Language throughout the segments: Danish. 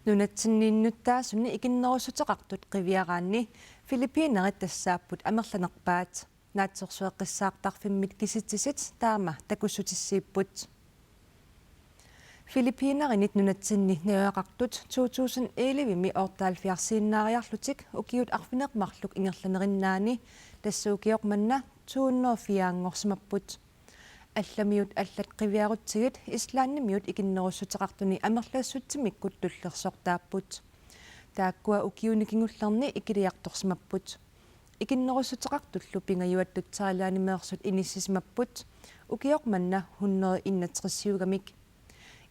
Nunatsinni Nutaarsiassat ikinnerussutaqartut qiviaraanni filippiinerit tassaaput amerlanerpaat naatsorsueqqissaaqtarfimmit kisitsit taama takussutissiipput filippiinerinit Nunatsinni neoaqartut 2011 ortaalfiarsiinnaariarlutik ukiut arfineqmarluk ingerlanerinnaani tassuukiormanna 204 allamiut allat qiviarutsigit islaannimiut ikinnerussutaqartuni amerlaassutimikkut tullersortaapput taakkua ukiunikingullerni ikiliartorsimapput ikinnerussutaqartullu pingajuattutsarilaanimeersut inissimapput ukiormanna 161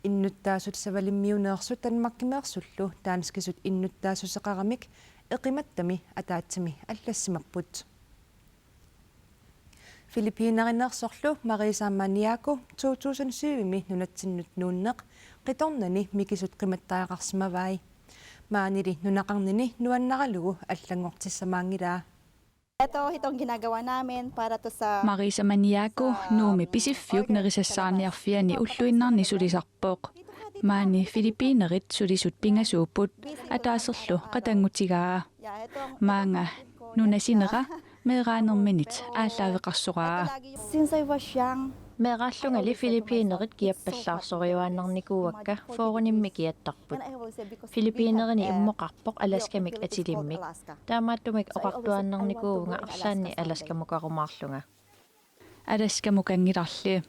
innuttaassut savalimmiuneersut tanmakkimeersullu taanskisut innuttaassuseqaramik eqimattami ataatsimi allassimapput filippiinerinnersorlu mariisaammaaniaku 2007 nunatsinnut nuunneq qitornani mikisut qimattariaqarsimavai maanili nunaqarnini nuannaralugu allangortissamaangilaa. Ito itong ginagawa namin para to sa Mariisaammaaniaku nuumi pisiffiuk nerisassaarniarfiani ulluinnarni sulisarpoq maani filippiinerit sulisut pingasuuput ataaserlu qatangutigaa maanga nunasinera meeraanerminit aalaaveqarsoraa since I was young. Meeraallungali filippiinerit kiappallaarsorjuaannarnikuuakka foorunimmi kiattarput. Filippiinerini immoqarpoq alaskamik atilimmik. Taamaattumik oqartuaannarnikuunga arlaanni alaskamukarumaarlunga. Alaskamukangillarli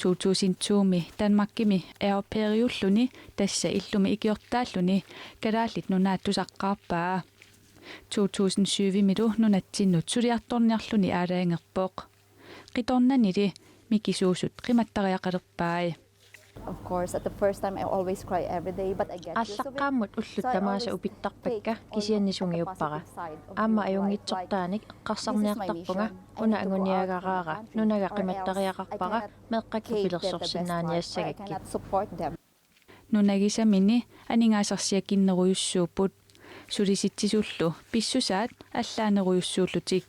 2002 Danmarkimi aerperiulluni tassa illumi ikiortaalluni kalaallit nunaattusaqqaarpaa 2007 milu nunatsinnut suliartorniarluni aalaangerpoq qitornanili mikisuusut qimattariaqalerpaai. Of course, at the first time I always cry every day, but I get used to it. Allaqaammut ullutamaasa upittarpakka kisiannisungiuppara aamma ajungitsortaanik eqqarsarniartarpunga una anguniagaraara nunaga qimattariaqarpara meeqqakku pilersorsinnaaniassagakki nunagisamini aningaasarsiakinneruyussuuput sulisittisullu pissusaat allaaneruyussuullutik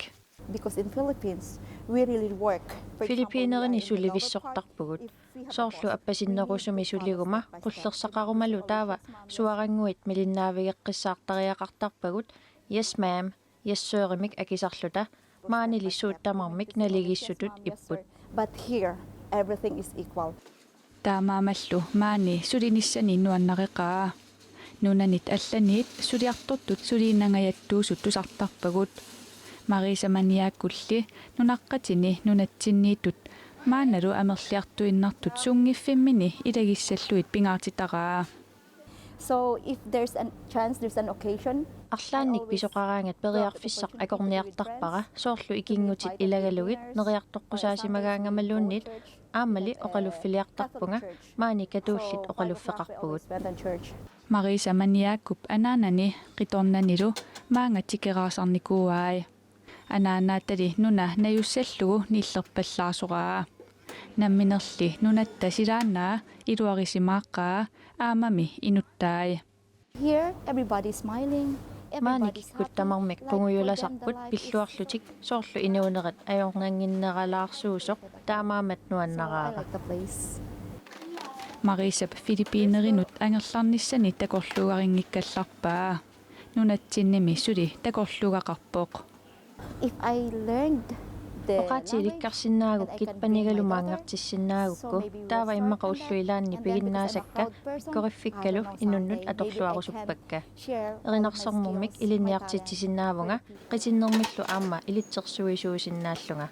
because in Philippines we really work. Filippiinerini sulivissortarpugut soorlu appasinnерусуми сулигума qullersaqarumalu taava suaranguit milinnaavigeqqissaartariaqartarpagut yes ma'am yasseerimik akisarluta maanilissuuttamarmik naligissutut ipput But here everything is equal. taamaamallu maani sulinissani nuannariqaa nunanit allaniit suliartortut suliinnangajattuusut tusartarpagut mariisaammaaniakulli nunaqqatini nunatsinniitut maanalu amerliartuinnartut sunngiffimmini ilagissalluit pingaartitaraa. So if there's a chance, there's an occasion, арлаанник писоқараангат периарфиссақ акорниартарпара соорлу икингутит илагалугит нериартоққусаасимагаангамалууннит аамали оқалуффилиартарпунга маани катууллит оқалуффеқарпугут mariisaammaaniakkup anaanani qitornanilу maangatикераасарникууаи анааннаатали нуна наюссаллугу нилlerpallaarsoraa намминерли нунатта силааннаа илуарисимааққаа аамами инуттаи here everybody is smiling. maanikikkuttamarmik pungujulasarput pilluarlutik soorlu inuunerat ajornanginneralaarsuusoq taamaamat nuannaraara Like the place. Mariisap filippiinerinut angerlarnissani takorlugaringikkallarpaa nunatsinnimi suli takorlugaqarpoq If I learned the oqaatiilikkarsinnaagukit panigalumaangartissinnaagukkku taava immaqa ulluilaanni piginnaasakka ikkoriffikkalu inunnut atorluarusuppakka erinarsormurmik ilinniartitsisinnaavunga qitinnermillu aamma ilitsersuisuusinnaallunga